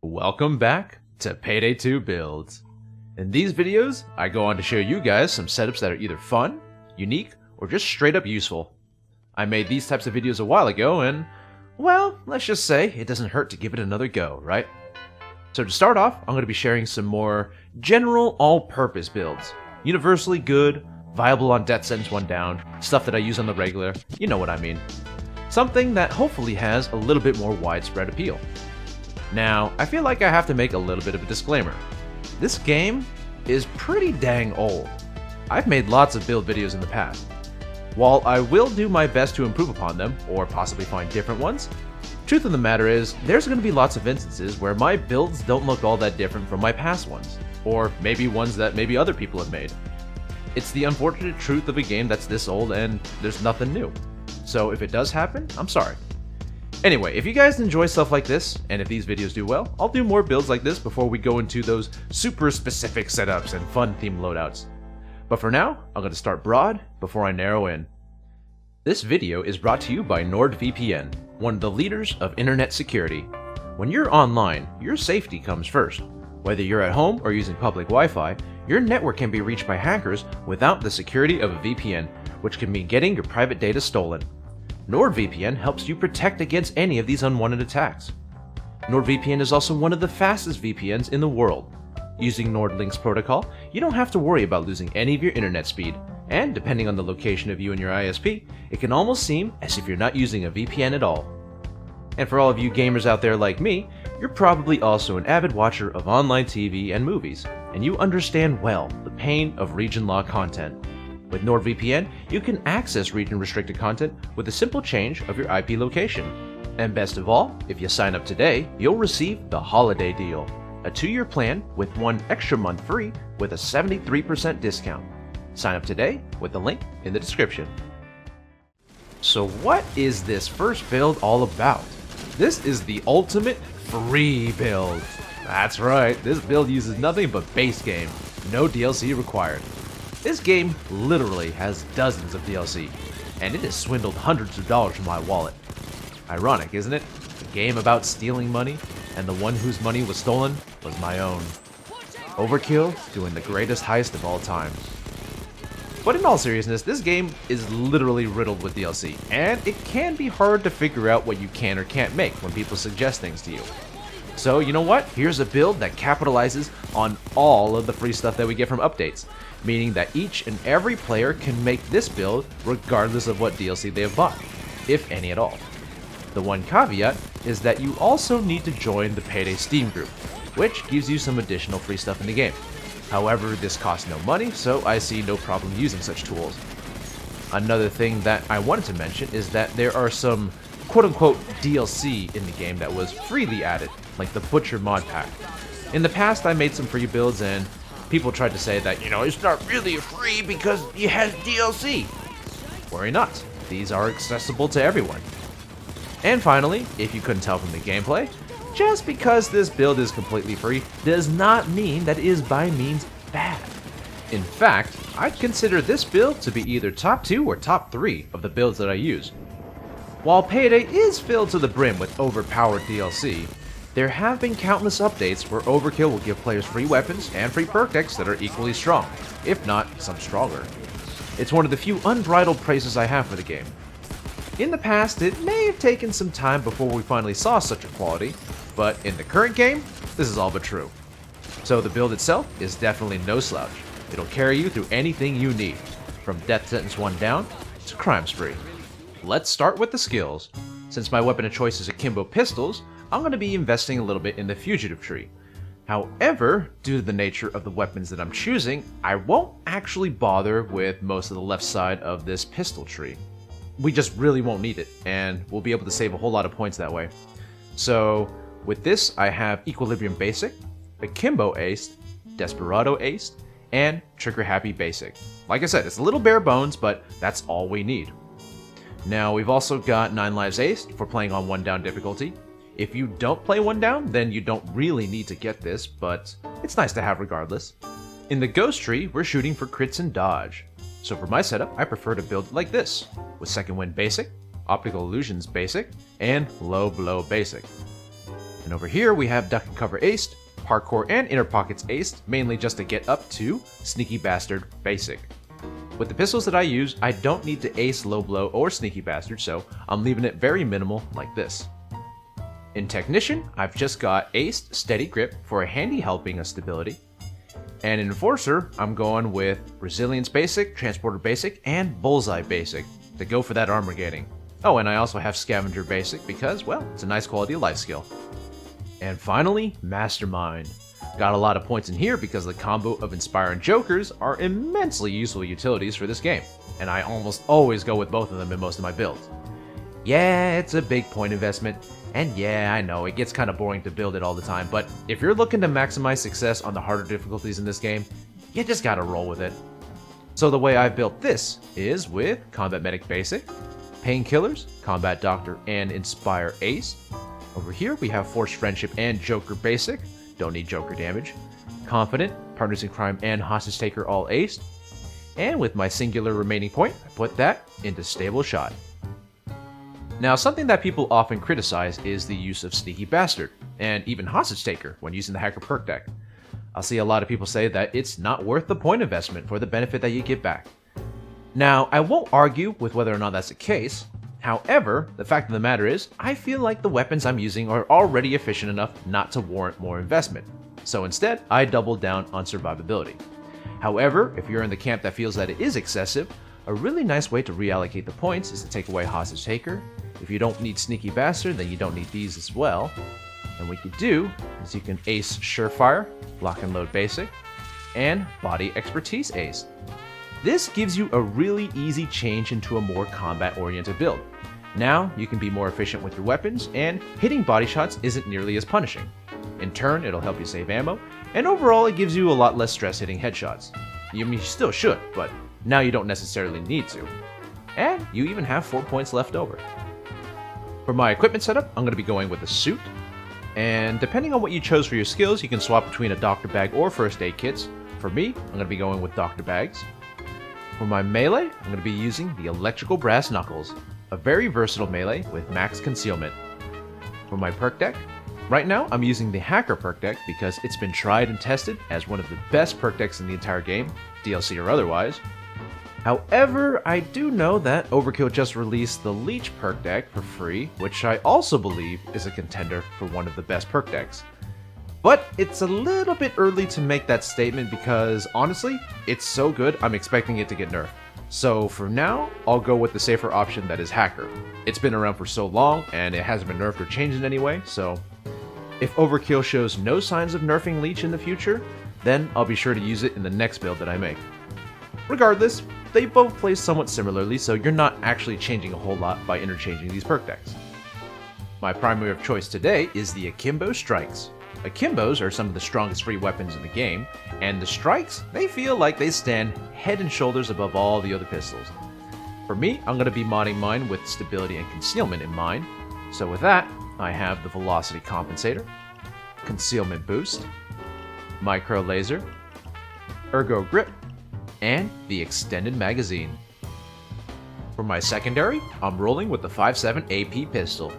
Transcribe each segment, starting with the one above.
Welcome back to Payday 2 Builds. In these videos, I go on to show you guys some setups that are either fun, unique, or just straight up useful. I made these types of videos a while ago and, well, let's just say it doesn't hurt to give it another go, right? So to start off, I'm going to be sharing some more general all-purpose builds. Universally good, viable on death sentence 1 down, stuff that I use on the regular, you know what I mean. Something that hopefully has a little bit more widespread appeal. Now, I feel like I have to make a little bit of a disclaimer. This game is pretty dang old. I've made lots of build videos in the past. While I will do my best to improve upon them, or possibly find different ones, truth of the matter is, there's going to be lots of instances where my builds don't look all that different from my past ones, or maybe ones that maybe other people have made. It's the unfortunate truth of a game that's this old and there's nothing new. So if it does happen, I'm sorry. Anyway, if you guys enjoy stuff like this, and if these videos do well, I'll do more builds like this before we go into those super specific setups and fun themed loadouts. But for now, I'm going to start broad before I narrow in. This video is brought to you by NordVPN, one of the leaders of internet security. When you're online, your safety comes first. Whether you're at home or using public Wi-Fi, your network can be reached by hackers without the security of a VPN, which can mean getting your private data stolen. NordVPN helps you protect against any of these unwanted attacks. NordVPN is also one of the fastest VPNs in the world. Using NordLink's protocol, you don't have to worry about losing any of your internet speed, and depending on the location of you and your ISP, it can almost seem as if you're not using a VPN at all. And for all of you gamers out there like me, you're probably also an avid watcher of online TV and movies, and you understand well the pain of region-locked content. With NordVPN, you can access region-restricted content with a simple change of your IP location. And best of all, if you sign up today, you'll receive the Holiday Deal, a 2-year plan with 1 extra month free with a 73% discount. Sign up today with the link in the description. So what is this first build all about? This is the ultimate free build. That's right, this build uses nothing but base game, no DLC required. This game literally has dozens of DLC, and it has swindled hundreds of dollars from my wallet. Ironic, isn't it? A game about stealing money, and the one whose money was stolen was my own. Overkill doing the greatest heist of all time. But in all seriousness, this game is literally riddled with DLC, and it can be hard to figure out what you can or can't make when people suggest things to you. So you know what? Here's a build that capitalizes on all of the free stuff that we get from updates, meaning that each and every player can make this build regardless of what DLC they have bought, if any at all. The one caveat is that you also need to join the Payday Steam group, which gives you some additional free stuff in the game. However, this costs no money, so I see no problem using such tools. Another thing that I wanted to mention is that there are some quote-unquote DLC in the game that was freely added, like the Butcher mod pack. In the past, I made some free builds and people tried to say that, it's not really free because it has DLC. Worry not, these are accessible to everyone. And finally, if you couldn't tell from the gameplay, just because this build is completely free does not mean that it is by means bad. In fact, I'd consider this build to be either top 2 or top 3 of the builds that I use. While Payday is filled to the brim with overpowered DLC, there have been countless updates where Overkill will give players free weapons and free perk decks that are equally strong, if not some stronger. It's one of the few unbridled praises I have for the game. In the past, it may have taken some time before we finally saw such equality, but in the current game, this is all but true. So the build itself is definitely no slouch. It'll carry you through anything you need, from death sentence 1 down to crime spree. Let's start with the skills. Since my weapon of choice is Akimbo pistols, I'm going to be investing a little bit in the fugitive tree. However, due to the nature of the weapons that I'm choosing, I won't actually bother with most of the left side of this pistol tree. We just really won't need it, and we'll be able to save a whole lot of points that way. So with this, I have Equilibrium Basic, Akimbo Aced, Desperado Aced, and Trigger Happy Basic. Like I said, it's a little bare bones, but that's all we need. Now, we've also got 9 Lives Aced for playing on 1 down difficulty. If you don't play 1 down, then you don't really need to get this, but it's nice to have regardless. In the Ghost Tree, we're shooting for crits and dodge. So for my setup, I prefer to build like this, with Second Wind Basic, Optical Illusions Basic, and Low Blow Basic. And over here we have duck and cover aced, parkour and inner pockets aced, mainly just to get up to sneaky bastard basic. With the pistols that I use, I don't need to ace low blow or sneaky bastard, so I'm leaving it very minimal like this. In technician, I've just got aced steady grip for a handy helping of stability. And in enforcer, I'm going with resilience basic, transporter basic, and bullseye basic to go for that armor gating. Oh, and I also have scavenger basic because, well, it's a nice quality of life skill. And finally, mastermind. Got a lot of points in here because the combo of Inspire and Jokers are immensely useful utilities for this game, and I almost always go with both of them in most of my builds. Yeah, it's a big point investment, and yeah, I know, it gets kind of boring to build it all the time, but if you're looking to maximize success on the harder difficulties in this game, you just gotta roll with it. So the way I've built this is with Combat Medic Basic, Painkillers, Combat Doctor, and Inspire Ace. Over here we have Forced Friendship and Joker Basic, don't need Joker damage. Confident, Partners in Crime, and Hostage Taker all aced. And with my singular remaining point, I put that into Stable Shot. Now, something that people often criticize is the use of Sneaky Bastard, and even Hostage Taker when using the Hacker Perk deck. I'll see a lot of people say that it's not worth the point investment for the benefit that you get back. Now, I won't argue with whether or not that's the case. However, the fact of the matter is, I feel like the weapons I'm using are already efficient enough not to warrant more investment. So instead, I doubled down on survivability. However, if you're in the camp that feels that it is excessive, a really nice way to reallocate the points is to take away Hostage Taker. If you don't need Sneaky Bastard, then you don't need these as well. And what you do is you can ace Surefire, Lock and Load Basic, and Body Expertise Ace. This gives you a really easy change into a more combat-oriented build. Now, you can be more efficient with your weapons, and hitting body shots isn't nearly as punishing. In turn, it'll help you save ammo, and overall it gives you a lot less stress hitting headshots. You still should, but now you don't necessarily need to. And you even have 4 points left over. For my equipment setup, I'm going to be going with a suit, and depending on what you chose for your skills, you can swap between a doctor bag or first aid kits. For me, I'm going to be going with doctor bags. For my melee, I'm going to be using the electrical brass knuckles, a very versatile melee with max concealment. For my perk deck, right now I'm using the Hacker perk deck because it's been tried and tested as one of the best perk decks in the entire game, DLC or otherwise. However, I do know that Overkill just released the Leech perk deck for free, which I also believe is a contender for one of the best perk decks. But it's a little bit early to make that statement because, honestly, it's so good I'm expecting it to get nerfed. So for now, I'll go with the safer option that is Hacker. It's been around for so long and it hasn't been nerfed or changed in any way, so if Overkill shows no signs of nerfing Leech in the future, then I'll be sure to use it in the next build that I make. Regardless, they both play somewhat similarly, so you're not actually changing a whole lot by interchanging these perk decks. My primary of choice today is the Akimbo STRYKS. Akimbos are some of the strongest free weapons in the game, and the STRYKS, they feel like they stand head and shoulders above all the other pistols. For me, I'm going to be modding mine with stability and concealment in mind, so with that, I have the Velocity Compensator, Concealment Boost, Micro Laser, Ergo Grip, and the Extended Magazine. For my secondary, I'm rolling with the 5.7 AP pistol.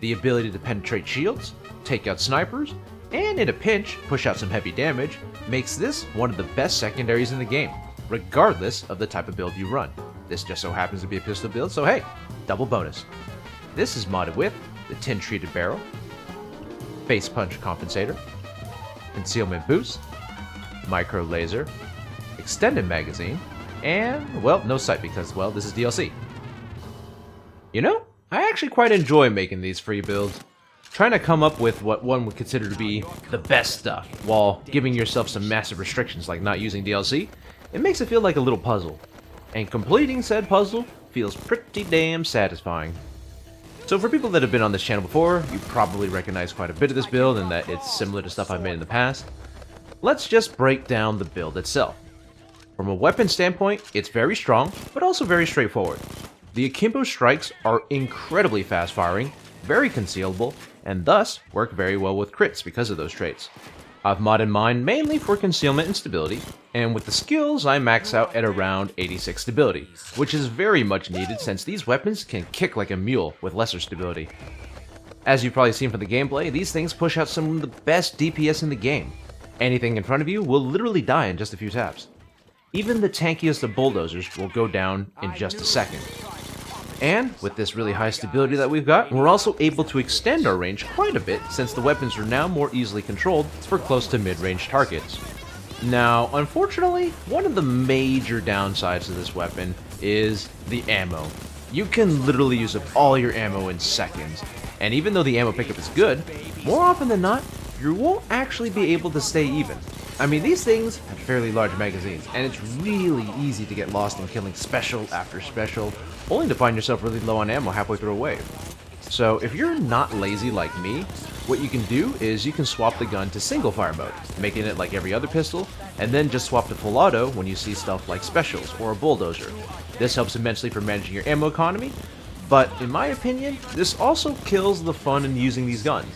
The ability to penetrate shields, take out snipers, and in a pinch, push out some heavy damage, makes this one of the best secondaries in the game, regardless of the type of build you run. This just so happens to be a pistol build, so hey, double bonus. This is modded with the Tin Treated Barrel, Face Punch Compensator, Concealment Boost, Micro Laser, Extended Magazine, and, well, no sight because, well, this is DLC. You know, I actually quite enjoy making these free builds. Trying to come up with what one would consider to be the best stuff, while giving yourself some massive restrictions like not using DLC, it makes it feel like a little puzzle. And completing said puzzle feels pretty damn satisfying. So for people that have been on this channel before, you probably recognize quite a bit of this build and that it's similar to stuff I've made in the past. Let's just break down the build itself. From a weapon standpoint, it's very strong, but also very straightforward. The Akimbo STRYKS are incredibly fast firing, very concealable, and thus work very well with crits because of those traits. I've modded mine mainly for concealment and stability, and with the skills I max out at around 86 stability, which is very much needed since these weapons can kick like a mule with lesser stability. As you've probably seen from the gameplay, these things push out some of the best DPS in the game. Anything in front of you will literally die in just a few taps. Even the tankiest of bulldozers will go down in just a second. And with this really high stability that we've got, we're also able to extend our range quite a bit since the weapons are now more easily controlled for close to mid-range targets. Now, unfortunately, one of the major downsides of this weapon is the ammo. You can literally use up all your ammo in seconds, and even though the ammo pickup is good, more often than not, you won't actually be able to stay even. I mean, these things have fairly large magazines, and it's really easy to get lost in killing special after special, only to find yourself really low on ammo halfway through a wave. So if you're not lazy like me, what you can do is you can swap the gun to single fire mode, making it like every other pistol, and then just swap to full auto when you see stuff like specials or a bulldozer. This helps immensely for managing your ammo economy, but in my opinion, this also kills the fun in using these guns.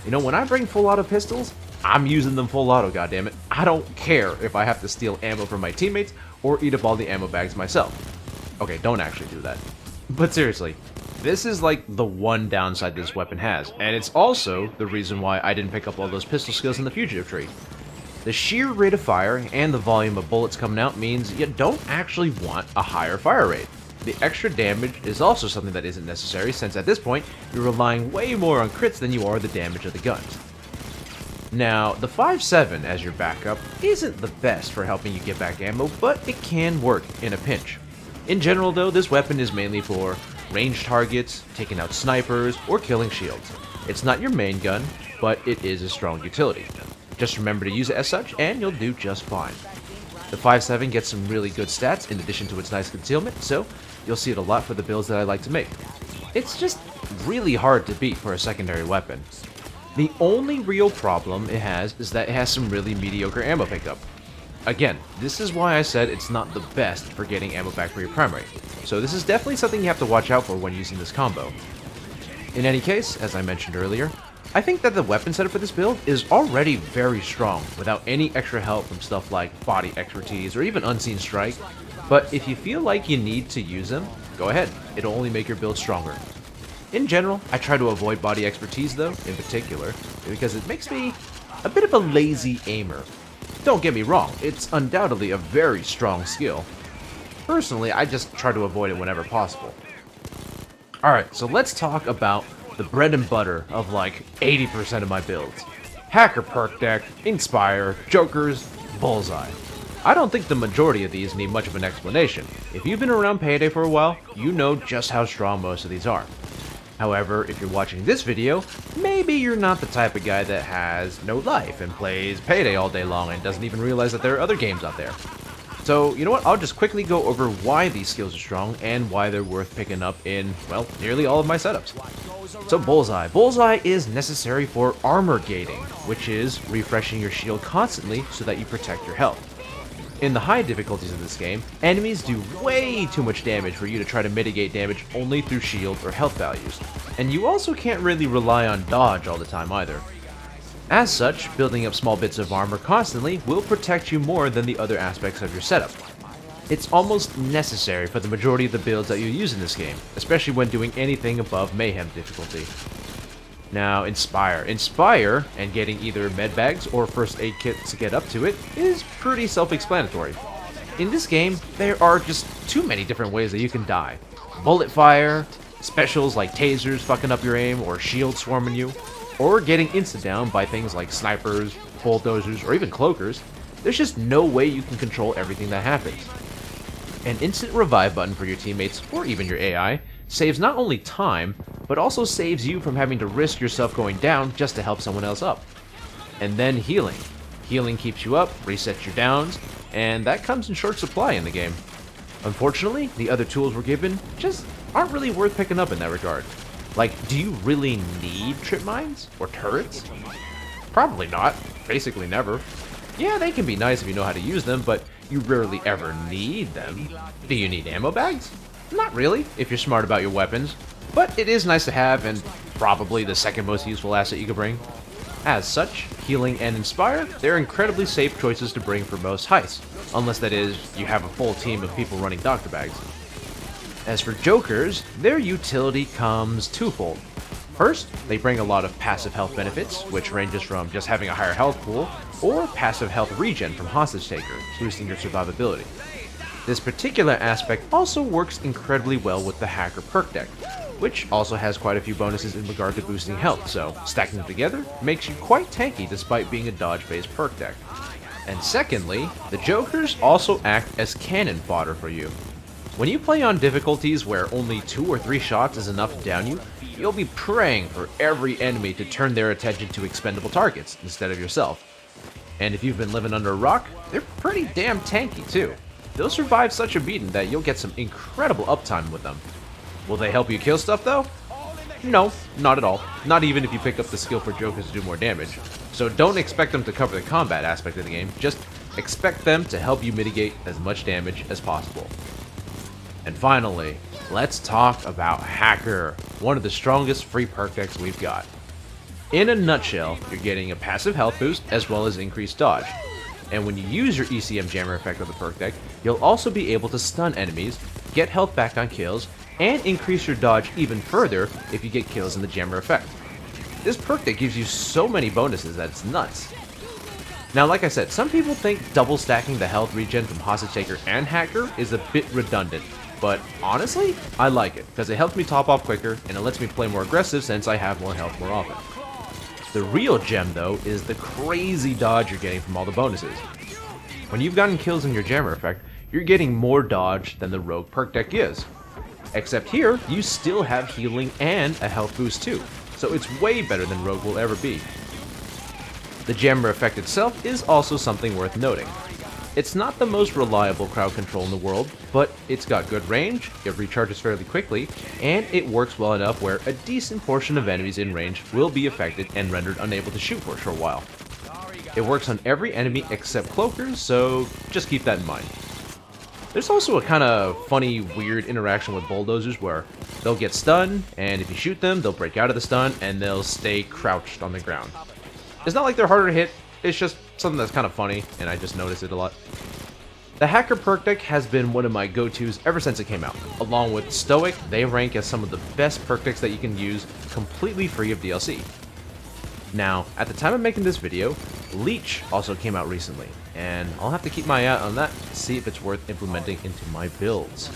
You know, when I bring full auto pistols, I'm using them full auto, goddammit. I don't care if I have to steal ammo from my teammates or eat up all the ammo bags myself. Okay, don't actually do that. But seriously, this is like the one downside this weapon has, and it's also the reason why I didn't pick up all those pistol skills in the fugitive tree. The sheer rate of fire and the volume of bullets coming out means you don't actually want a higher fire rate. The extra damage is also something that isn't necessary, since at this point, you're relying way more on crits than you are the damage of the guns. Now, the 5.7 as your backup isn't the best for helping you get back ammo, but it can work in a pinch. In general though, this weapon is mainly for ranged targets, taking out snipers, or killing shields. It's not your main gun, but it is a strong utility. Just remember to use it as such, and you'll do just fine. The 5.7 gets some really good stats in addition to its nice concealment, so you'll see it a lot for the builds that I like to make. It's just really hard to beat for a secondary weapon. The only real problem it has is that it has some really mediocre ammo pickup. Again, this is why I said it's not the best for getting ammo back for your primary, so this is definitely something you have to watch out for when using this combo. In any case, as I mentioned earlier, I think that the weapon setup for this build is already very strong without any extra help from stuff like body expertise or even unseen strike, but if you feel like you need to use them, go ahead, it'll only make your build stronger. In general, I try to avoid body expertise though, in particular, because it makes me a bit of a lazy aimer. Don't get me wrong, it's undoubtedly a very strong skill. Personally, I just try to avoid it whenever possible. Alright, so let's talk about the bread and butter of like 80% of my builds. Hacker perk deck, Inspire, Jokers, Bullseye. I don't think the majority of these need much of an explanation. If you've been around Payday for a while, you know just how strong most of these are. However, if you're watching this video, maybe you're not the type of guy that has no life and plays Payday all day long and doesn't even realize that there are other games out there. So, you know what, I'll just quickly go over why these skills are strong and why they're worth picking up in, well, nearly all of my setups. So Bullseye. Bullseye is necessary for armor gating, which is refreshing your shield constantly so that you protect your health. In the high difficulties of this game, enemies do way too much damage for you to try to mitigate damage only through shield or health values, and you also can't really rely on dodge all the time either. As such, building up small bits of armor constantly will protect you more than the other aspects of your setup. It's almost necessary for the majority of the builds that you use in this game, especially when doing anything above Mayhem difficulty. Now, Inspire. Inspire, and getting either medbags or first aid kits to get up to it, is pretty self-explanatory. In this game, there are just too many different ways that you can die. Bullet fire, specials like tasers fucking up your aim or shield swarming you, or getting insta-down by things like snipers, bulldozers, or even cloakers. There's just no way you can control everything that happens. An instant revive button for your teammates, or even your AI, saves not only time, but also saves you from having to risk yourself going down just to help someone else up. And then healing. Healing keeps you up, resets your downs, and that comes in short supply in the game. Unfortunately, the other tools we're given just aren't really worth picking up in that regard. Like, do you really need trip mines? Or turrets? Probably not. Basically never. Yeah, they can be nice if you know how to use them, but you rarely ever need them. Do you need ammo bags? Not really, if you're smart about your weapons. But it is nice to have, and probably the second most useful asset you could bring. As such, Healing and Inspire, they're incredibly safe choices to bring for most heists, unless that is, you have a full team of people running doctor bags. As for Jokers, their utility comes twofold. First, they bring a lot of passive health benefits, which ranges from just having a higher health pool, or passive health regen from Hostage Taker, boosting your survivability. This particular aspect also works incredibly well with the Hacker perk deck, which also has quite a few bonuses in regard to boosting health, so stacking them together makes you quite tanky despite being a dodge-based perk deck. And secondly, the Jokers also act as cannon fodder for you. When you play on difficulties where only 2 or 3 shots is enough to down you, you'll be praying for every enemy to turn their attention to expendable targets instead of yourself. And if you've been living under a rock, they're pretty damn tanky too. They'll survive such a beating that you'll get some incredible uptime with them. Will they help you kill stuff though? No, not at all. Not even if you pick up the skill for Jokers to do more damage. So don't expect them to cover the combat aspect of the game, just expect them to help you mitigate as much damage as possible. And finally, let's talk about Hacker, one of the strongest free perk decks we've got. In a nutshell, you're getting a passive health boost as well as increased dodge. And when you use your ECM jammer effect of the perk deck, you'll also be able to stun enemies, get health back on kills, and increase your dodge even further if you get kills in the jammer effect. This perk deck gives you so many bonuses that it's nuts. Now, like I said, some people think double stacking the health regen from Hostage Taker and Hacker is a bit redundant, but honestly, I like it, because it helps me top off quicker, and it lets me play more aggressive since I have more health more often. The real gem, though, is the crazy dodge you're getting from all the bonuses. When you've gotten kills in your jammer effect, you're getting more dodge than the Rogue perk deck is. Except here, you still have healing and a health boost too, so it's way better than Rogue will ever be. The jammer effect itself is also something worth noting. It's not the most reliable crowd control in the world, but it's got good range, it recharges fairly quickly, and it works well enough where a decent portion of enemies in range will be affected and rendered unable to shoot for a short while. It works on every enemy except cloakers, so just keep that in mind. There's also a kind of funny, weird interaction with bulldozers where they'll get stunned, and if you shoot them, they'll break out of the stun, and they'll stay crouched on the ground. It's not like they're harder to hit, it's just something that's kind of funny, and I just notice it a lot. The Hacker perk deck has been one of my go-tos ever since it came out. Along with Stoic, they rank as some of the best perk decks that you can use completely free of DLC. Now, at the time of making this video, Leech also came out recently, and I'll have to keep my eye out on that to see if it's worth implementing into my builds,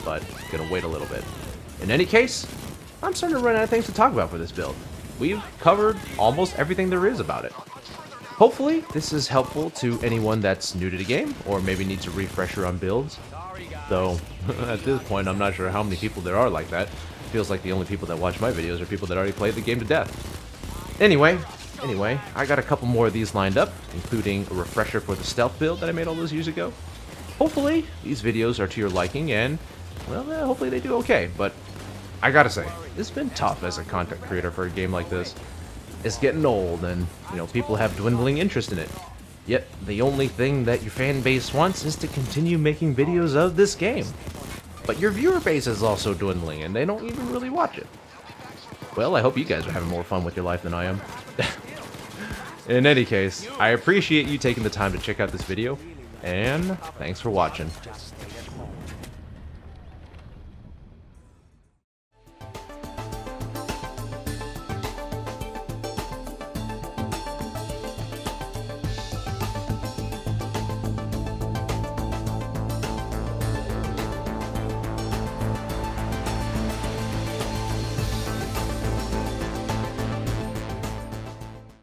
but gonna wait a little bit. In any case, I'm starting to run out of things to talk about for this build. We've covered almost everything there is about it. Hopefully, this is helpful to anyone that's new to the game, or maybe needs a refresher on builds. Though, at this point, I'm not sure how many people there are like that. Feels like the only people that watch my videos are people that already played the game to death. Anyway, I got a couple more of these lined up, including a refresher for the stealth build that I made all those years ago. Hopefully, these videos are to your liking, and, well, hopefully they do okay, but I gotta say, it's been tough as a content creator for a game like this. It's getting old, and, people have dwindling interest in it. Yet, the only thing that your fan base wants is to continue making videos of this game. But your viewer base is also dwindling, and they don't even really watch it. Well, I hope you guys are having more fun with your life than I am. In any case, I appreciate you taking the time to check out this video, and thanks for watching.